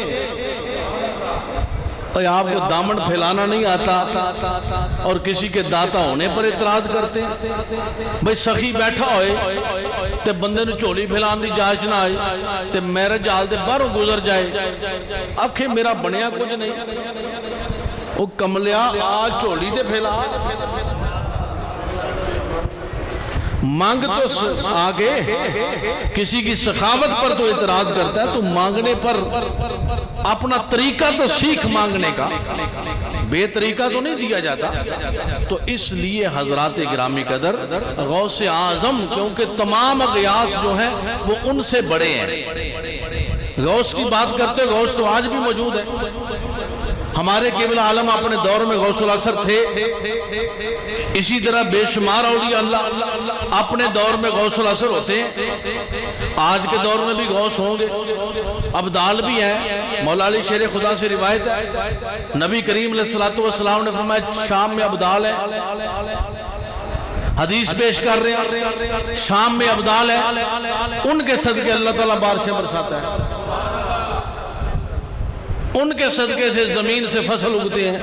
آپ کو دامن پھیلانا نہیں آتا اور کسی کے داتا ہونے پر اعتراض کرتے ہیں۔ بھئی سخی بیٹھا ہوئے تے بندے نو چولی پھیلان دی جاچ نہ آئے تے میرے جال دے باہروں گزر جائے، آکھیں میرا بنیا کچھ نہیں، وہ کملیا آج چولی تے پھیلا، مانگ تو آگے، کسی کی سخاوت پر تو اعتراض کرتا ہے، تو مانگنے پر اپنا طریقہ تو سیکھ مانگنے کا، بے طریقہ تو نہیں دیا جاتا۔ تو اس لیے حضرات گرامی قدر غوث اعظم، کیونکہ تمام غیاث جو ہیں وہ ان سے بڑے ہیں۔ غوث کی بات کرتے، غوث تو آج بھی موجود ہے، ہمارے قبلہ عالم اپنے دور میں غوث الاثر تھے، اسی طرح بے شمار اولیاء اللہ اپنے دور میں غوث الاثر ہوتے ہیں، آج کے دور میں بھی غوث ہوں گے، ابدال بھی ہیں۔ مولا علی شیر خدا سے روایت ہے، نبی کریم علیہ السلام نے فرمایا شام میں ابدال ہے، حدیث پیش کر رہے ہیں شام میں ابدال ہے، ان کے صدقے اللہ تعالیٰ بارشیں برساتا ہے، ان کے صدقے سے زمین سے فصل اگتے ہیں۔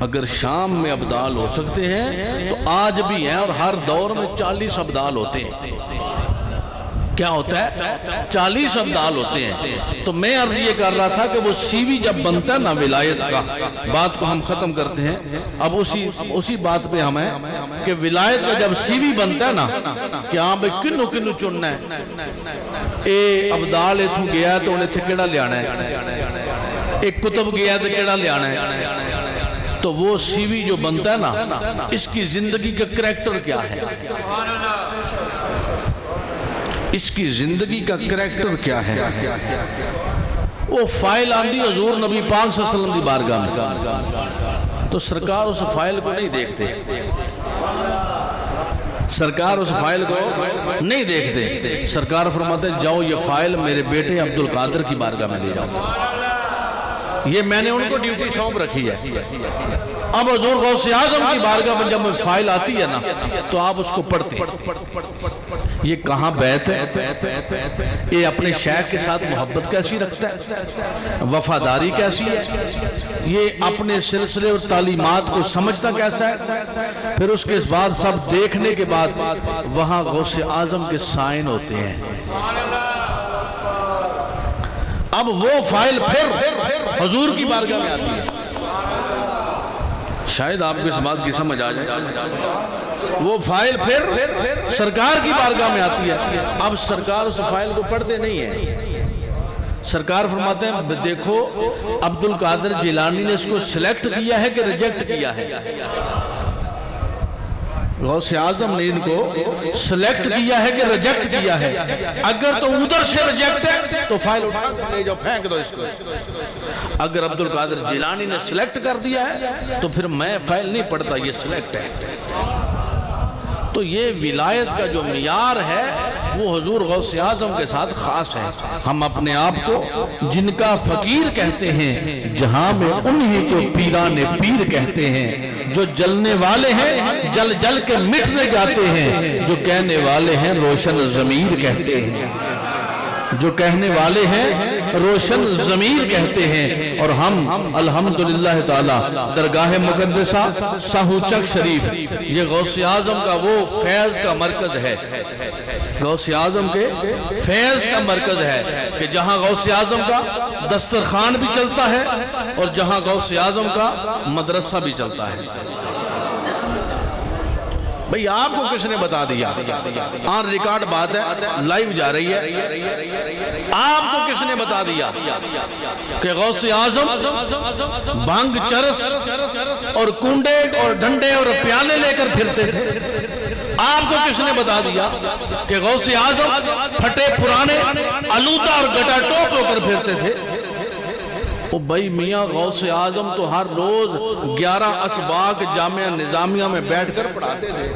اگر شام میں ابدال ہو سکتے ہیں تو آج بھی ہیں، اور ہر دور میں 40 ابدال ہوتے ہیں۔ کیا ہوتا ہے؟ 40 ابدال ہوتے ہیں۔ تو میں عرض یہ کر رہا تھا کہ وہ سی وی جب بنتا ہے نا ولایت کا، بات کو ہم ختم کرتے ہیں، اب اسی بات پہ ہم ہیں کہ ولایت کا جب سی وی بنتا ہے نا کہ ہاں بھئی کنو کنو چننا ہے، اے ابدال ایتھوں گیا تو انہیں تھے کیڑا لیانا ہے، ایک کتب گیا تو کیڑا لیانا ہے، تو وہ سی وی جو بنتا ہے نا اس کی زندگی کا کریکٹر کیا ہے، اس کی زندگی کا کریکٹر کیا ہے، وہ فائل آندھی حضور نبی پاک صلی اللہ علیہ وسلم دی بارگاہ میں، تو سرکار اس فائل کو نہیں دیکھتے، سرکار اس فائل کو نہیں دیکھتے، سرکار فرماتے جاؤ یہ فائل میرے بیٹے عبدالقادر کی بارگاہ میں لے جاؤ، یہ میں نے ان کو ڈیوٹی سونپ رکھی ہے۔ اب حضور غوث اعظم کی بارگاہ میں جب فائل آتی ہے نا تو آپ اس کو پڑھتے ہیں، یہ کہاں بیعت ہے، یہ اپنے شیخ کے ساتھ محبت کیسی رکھتا ہے، وفاداری کیسی ہے، یہ اپنے سلسلے اور تعلیمات کو سمجھتا کیسا ہے، پھر اس کے بعد سب دیکھنے کے بعد وہاں غوث اعظم کے سائن ہوتے ہیں۔ اب وہ فائل پھر حضور کی بارگاہ میں آتی ہے، شاید آپ کو اس بات کی سمجھ آ جائے۔ وہ فائل پھر سرکار کی بارگاہ میں آتی ہے، اب سرکار اس فائل کو پڑھتے نہیں ہیں۔ سرکار فرماتے ہیں دیکھو عبد القادر جیلانی نے اس کو سلیکٹ کیا ہے کہ ریجیکٹ کیا ہے۔ غوث اعظم نے ان کو سلیکٹ کیا ہے کہ ریجیکٹ کیا ہے؟ اگر تو ادھر سے ریجیکٹ ہے تو فائل اٹھا کر لے جاؤ، پھینک دو اس کو۔ اگر عبد القادر جیلانی نے سلیکٹ کر دیا ہے تو پھر میں فائل نہیں پڑھتا، یہ سلیکٹ ہے۔ تو یہ ولایت کا جو معیار ہے وہ حضور غوث اعظم کے ساتھ خاص ہے۔ ہم اپنے آپ کو جن کا فقیر کہتے ہیں، جہاں میں انہیں کو پیران پیر کہتے ہیں۔ جو جلنے والے ہیں جل جل کے مٹنے جاتے ہیں، جو کہنے والے ہیں روشن ضمیر کہتے ہیں۔ جو کہنے والے ہیں روشن ضمیر کہتے ہیں۔ اور ہم الحمدللہ تعالی درگاہ مقدسہ ساہو چک شریف، یہ غوث اعظم کا وہ فیض کا مرکز ہے، غوث اعظم کے فیض کا مرکز ہے کہ جہاں غوث اعظم کا دسترخوان بھی چلتا ہے اور جہاں غوث اعظم کا مدرسہ بھی چلتا ہے۔ بھئی آپ کو کس نے بتا دیا؟ آن ریکارڈ بات ہے، لائیو جا رہی ہے۔ آپ کو کس نے بتا دیا کہ غوث اعظم بھنگ چرس اور کنڈے اور ڈنڈے اور پیالے لے کر پھرتے تھے؟ آپ کو کس نے بتا دیا کہ غوث اعظم پھٹے پرانے آلودہ اور گٹا ٹوپ ہو کر پھرتے تھے؟ او بھائی میاں غوث اعظم تو ہر روز 11 اسباق جامعہ نظامیہ میں بیٹھ کر پڑھاتے تھے۔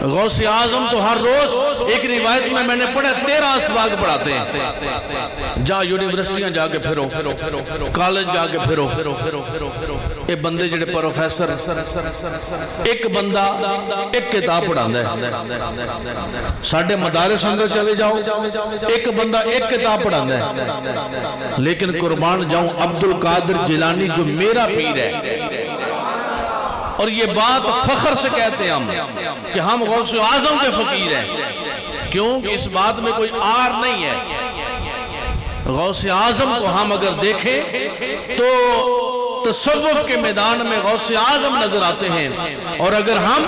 غوث اعظم تو ہر روز ایک روایت میں نے پڑھا 13 اسباق پڑھاتے ہیں۔ جا یونیورسٹیاں جا کے پھرو، کالج جا کے پھرو، اے بندے جڑے پروفیسر، ایک بندہ ایک کتاب پڑھاندہ ہے۔ ساڑھے مدارس اندر چلے جاؤ، ایک بندہ ایک کتاب پڑھاندہ ہے۔ لیکن قربان جاؤں عبد القادر جیلانی جو میرا پیر ہے، اور یہ بات فخر سے کہتے ہیں ہم کہ ہم غوث اعظم کے فقیر ہیں، کیونکہ اس بات میں کوئی آر نہیں ہے۔ غوث اعظم کو ہم اگر دیکھیں تو تصوف کے میدان میں غوث اعظم نظر آتے ہیں، اور اگر ہم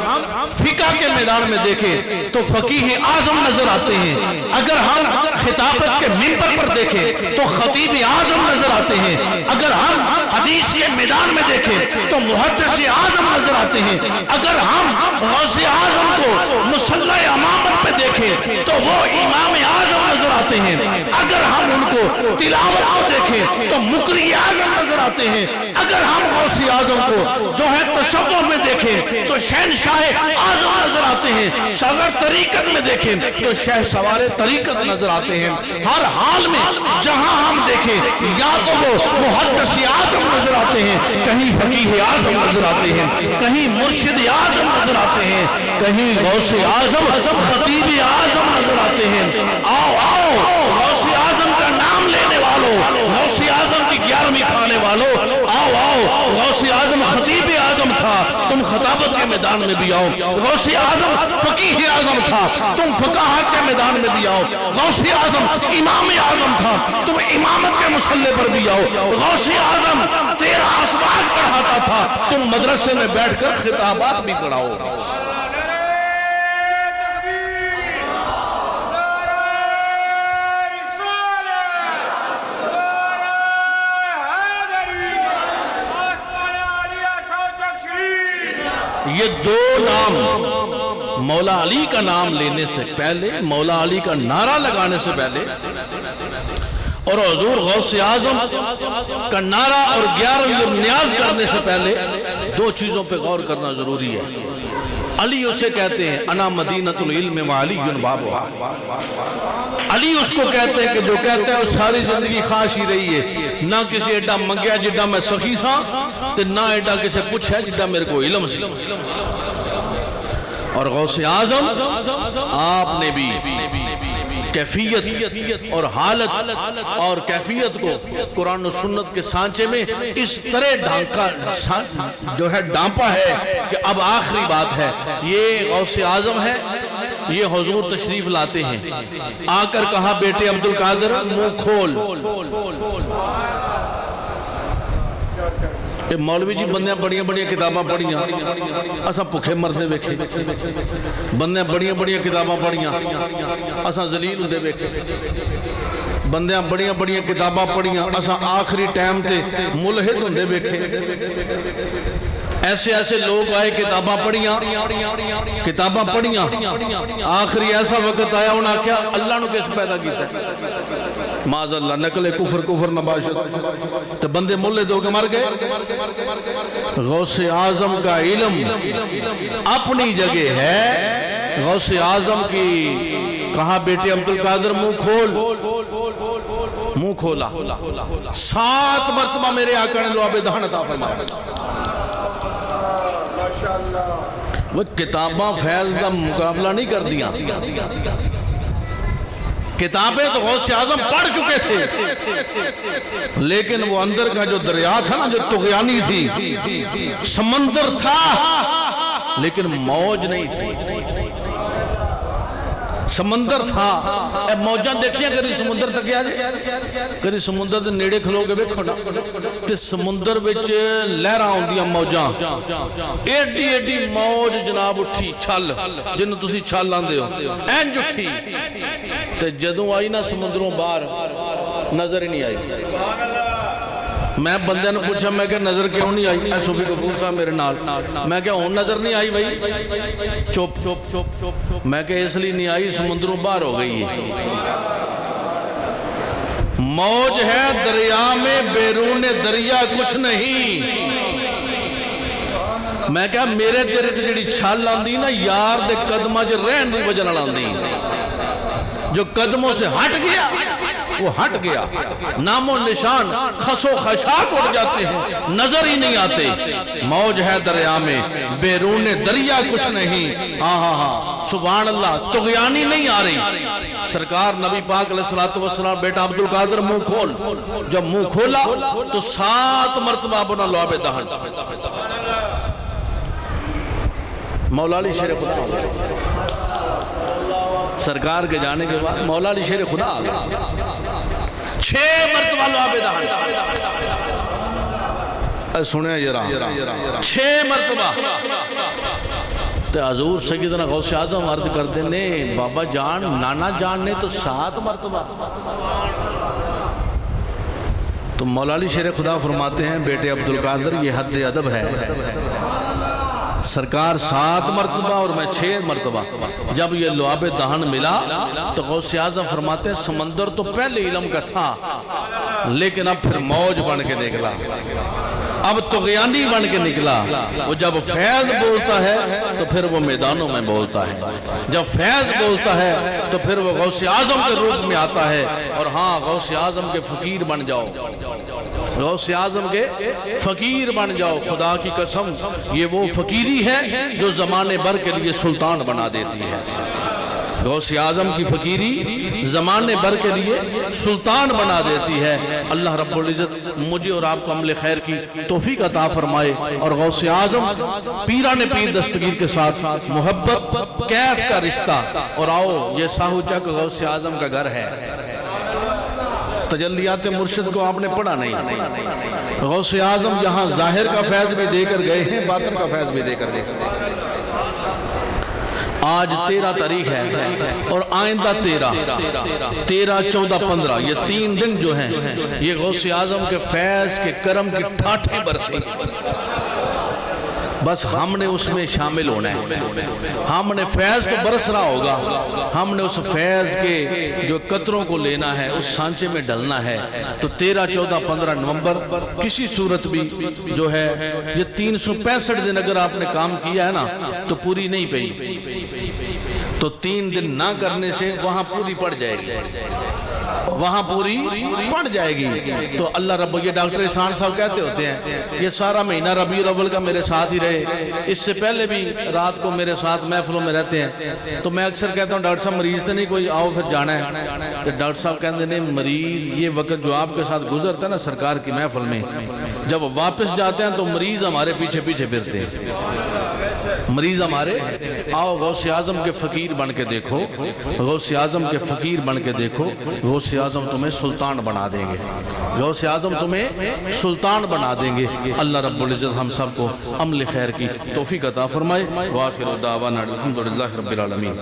فقہ کے میدان میں دیکھیں تو فقیہ اعظم نظر آتے ہیں۔ اگر ہم خطابت کے منبر پر دیکھیں تو خطیب اعظم نظر آتے ہیں۔ اگر ہم حدیث کے میدان میں دیکھیں تو محدث اعظم نظر آتے ہیں۔ اگر ہم غوث اعظم کو مصلی امامت پہ دیکھیں تو وہ امام اعظم نظر آتے ہیں۔ اگر ہم ان کو تلاوت کو دیکھیں تو مقری اعظم نظر آتے ہیں۔ اگر ہم غوث اعظم کو جو ہے تصوف میں دیکھیں تو شہنشاہ اعظم نظر آتے ہیں۔ اگر طریقت میں دیکھیں تو شہ سوار طریقت نظر آتے ہیں۔ ہر حال میں جہاں ہم دیکھیں یا تو وہ محدث اعظم نظر آتے ہیں، کہیں فقیہ اعظم نظر آتے ہیں، کہیں مرشد اعظم نظر آتے ہیں، کہیں غوث اعظم خطیب اعظم نظر آتے ہیں۔ آؤ آؤ غوث اعظم کا نام لینے والوں، غوث اعظم کی 11ویں کھانے والوں، آؤ آؤ غوث اعظم خطیب اعظم تھا، تم خطابت کے میدان میں بھی آؤ۔ غوث اعظم فقیہ اعظم تھا، تم فقاہت کے میدان میں بھی آؤ۔ غوث اعظم امام اعظم تھا، تم امامت کے مصلی پر بھی آؤ۔ غوث اعظم 13 اسباق پڑھاتا تھا، تم مدرسے میں بیٹھ کر خطابات بھی پڑھاؤ۔ یہ دو نام مولا علی کا نام لینے سے پہلے، مولا علی کا نعرہ لگانے سے پہلے، اور حضور غوث اعظم کا نعرہ اور 11ویں نیاز کرنے سے پہلے دو چیزوں پہ غور کرنا ضروری ہے۔ علی اسے کہتے ہیں انا مدینۃ العلم وعلی بابھا۔ علی اس کو کہتے ہیں کہ جو کہتے ہیں وہ ساری زندگی خواہش ہی رہی ہے، نہ کسی ایڈا منگیا جڈا میں سخی سا تے نہ ایڈا کسی پوچھا جڈا میرے کو علم سی۔ اور غوث اعظم آپ نے بھی کیفیت اور حالت اور کیفیت کو قرآن و سنت کے سانچے میں اس طرح ڈانپا ہے کہ اب آخری بات ہے، یہ غوث اعظم ہے، یہ حضور تشریف لاتے ہیں، آ کر کہا بیٹے عبدالقادر منہ کھول۔ کہ مولوی جی بندیاں بڑیاں بڑیاں کتاباں پڑھیاں اساں بھکھے مردے ویکھے، بندیاں بڑیاں بڑیاں کتاباں پڑھیاں اساں ذلیل ہوندے ویکھے، بندیاں بڑیاں بڑیاں کتاباں پڑھیاں اساں آخری ٹائم تے ملحد ہوندے ویکھے۔ ایسے ایسے لوگ آئے کتاباں پڑھیاں آخری ایسا وقت آیا انہاں کیا اللہ نو کس پیدا کیتا ہے؟ معاذ اللہ، نقل کفر نباشت، تو بندے ملحد ہو کے مر گئے۔ غوث اعظم کا علم اپنی جگہ ہے، غوث اعظم کی کہا بیٹے عبدالقادر منہ کھولا، 7 مرتبہ میرے آقا نے لعاب دہن عطا فرمایا۔ وہ کتاباں فیض کا مقابلہ نہیں کر دیا، کتابیں تو غوث اعظم پڑھ چکے تھے، لیکن وہ اندر کا جو دریا تھا نا، جو طغیانی تھی، سمندر تھا لیکن موج نہیں تھی، سمندر تھا۔ اے موجاں دیکھیاں کری سمندر تک گیا جائے، کری سمندر دے نیڑے کھلو کے بیکھو نا تے سمندر وچ لہراں ہوندیاں موجاں، ایڈی ایڈی موج جناب اٹھی چھل، جنوں تسی چھل آندے ہو، اینج اٹھی تے جدوں آئی نا سمندروں باہر نظر ہی نہیں آئی۔ میں بندے نے پوچھا، میں کہ نظر کیوں نہیں آئی؟ اے صوفی غفور صاحب میرے نال، میں کہ ہوں نظر نہیں آئی بھائی؟ چپ، میں کہ اس لیے نہیں آئی سمندروں باہر ہو گئی ہے۔ موج ہے دریا میں، بیرون دریا کچھ نہیں۔ میں کہا میرے تیرے تے جڑی چھل آندی نا یار دے قدماں چ رہن دی وجہ نال آندی، جو قدموں سے ہٹ گیا وہ ہٹ گیا، نام و نشان خس و خشاک اڑ جاتے ہیں، نظر ہی نہیں آتے۔ موج ہے دریا میں، بیرون دریا کچھ نہیں۔ ہاں سبحان اللہ، طغیانی نہیں آ رہی۔ سرکار نبی پاک علیہ السلام بیٹا عبدالقادر منہ کھول، جب منہ کھولا تو 7 مرتبہ اپنا لعاب دہن۔ مولا علی شیر خدا آ گیا، سرکار کے جانے کے بعد مولا علی شیر خدا آ گیا، 6 مرتبہ لعاب دہن۔ سنیں ذرا 6 مرتبہ تے حضور سیدنا غوث اعظم عرض کر دینے بابا جان نانا جان نے تو 7 مرتبہ۔ تو مولا علی شیر خدا فرماتے ہیں بیٹے عبدالقادر یہ حد ادب ہے، سرکار 7 مرتبہ اور میں 6 مرتبہ۔ جب یہ لعاب دہن ملا تو غوث اعظم فرماتے ہیں سمندر تو پہلے علم کا تھا لیکن اب پھر موج بن کے نکلا، اب طغیانی بن کے نکلا۔ وہ جب فیض بولتا ہے تو پھر وہ میدانوں میں بولتا ہے، جب فیض بولتا ہے تو پھر وہ غوث اعظم کے روپ میں آتا ہے۔ اور ہاں غوث اعظم کے فقیر بن جاؤ، غوث اعظم کے فقیر بن جاؤ، خدا کی قسم یہ وہ فقیری ہے جو زمانے بھر کے لیے سلطان بنا دیتی ہے۔ غوث اعظم کی فقیری زمانے بھر کے لیے سلطان بنا دیتی ہے۔ اللہ رب العزت مجھے اور آپ کو عمل خیر کی توفیق عطا فرمائے، اور غوث اعظم پیران پیر دستگیر کے ساتھ محبت کیف کا رشتہ۔ اور آؤ یہ ساہو چک غوث اعظم کا گھر ہے۔ تجلیات مرشد کو آپ نے پڑھا نہیں، غوث اعظم یہاں ظاہر کا فیض بھی دے کر گئے ہیں، باطن کا فیض بھی دے کر گئے ہیں۔ آج 13 تاریخ ہے اور آئندہ 13، 14، 15 یہ 3 دن جو ہیں یہ غوث اعظم کے فیض کے کرم کی ٹھاٹھیں برسیں، بس ہم نے اس میں شامل ہونا ہے۔ ہم نے فیض تو برس رہا ہوگا، ہم نے اس فیض کے جو قطروں کو لینا ہے، اس سانچے میں ڈلنا ہے۔ تو 13، 14، 15 نومبر کسی صورت بھی جو ہے یہ 365 دن اگر آپ نے کام کیا ہے نا تو پوری نہیں پئی، تو 3 دن نہ کرنے سے وہاں پوری پڑ جائے گی، وہاں پوری پڑ جائے گی۔ تو اللہ رب، یہ ڈاکٹر احسان صاحب کہتے ہوتے ہیں یہ سارا مہینہ ربیع الاول کا میرے ساتھ ہی رہے، اس سے پہلے بھی رات کو میرے ساتھ محفلوں میں رہتے ہیں۔ تو میں اکثر کہتا ہوں ڈاکٹر صاحب مریض تو نہیں کوئی، آؤ پھر جانا ہے۔ تو ڈاکٹر صاحب کہتے ہیں مریض یہ وقت جو آپ کے ساتھ گزرتا ہے نا سرکار کی محفل میں، جب واپس جاتے ہیں تو مریض ہمارے پیچھے پیچھے پھرتے ہیں۔ مریض ہمارے، آؤ غوث اعظم کے فقیر بن کے دیکھو، غوث اعظم کے فقیر بن کے دیکھو، غوث اعظم تمہیں سلطان بنا دیں گے، غوث اعظم تمہیں سلطان بنا دیں گے۔ اللہ رب العزت ہم سب کو عمل خیر کی توفیق عطا فرمائے۔ وآخر دعوانا الحمدللہ رب العالمین۔